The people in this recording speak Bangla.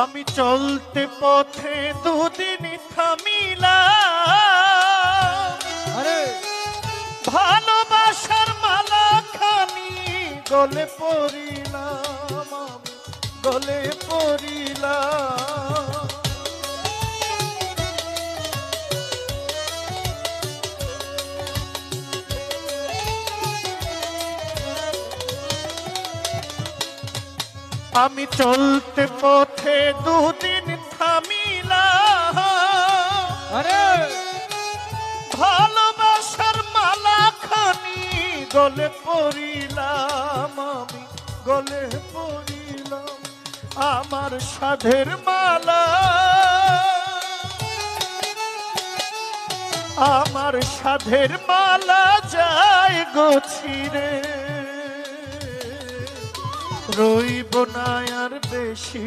আমি চলতে পথে দুদিন থামিলাম, ভালোবাসার মালা খানি গলে পড়িলাম, আমি গলে পড়িলাম। আমি চলতে পথে দুদিন থামিলাম, ভালোবাসার মালা খানি গলে পড়িলাম, আমি গলে পড়িলাম। আমার সাধের মালা, আমার সাধের মালা যায় গছিরে, রইব না আর বেশি